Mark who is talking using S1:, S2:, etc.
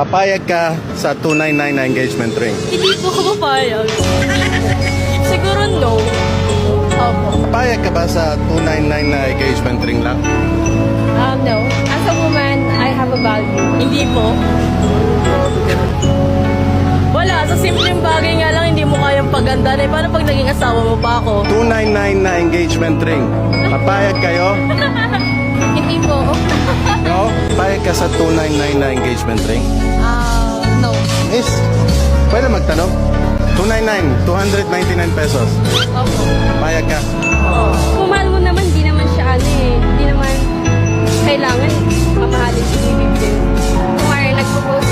S1: Papayag ka sa 299 na engagement ring.
S2: Hindi po ako papayag. Siguro no. Opo.
S1: Papayag ka ba sa 299 na engagement ring lang?
S3: No. As a woman, I have a value.
S2: Hindi po. Wala, sa simpleng bagay nga lang hindi mo kayang pagandahan. Paano pag naging asawa mo pa ako?
S1: 299 na engagement ring. Papayag kayo?
S3: Hindi po.
S1: No? Papayag ka sa 299 na engagement ring?
S3: No.
S1: Miss, pwede magtanong? 299, 299 pesos.
S3: Opo.
S1: Papayag ka?
S3: Kung mahal mo naman, di naman siya Di naman kailangan mamahalin si ibig din. Kung nag-propose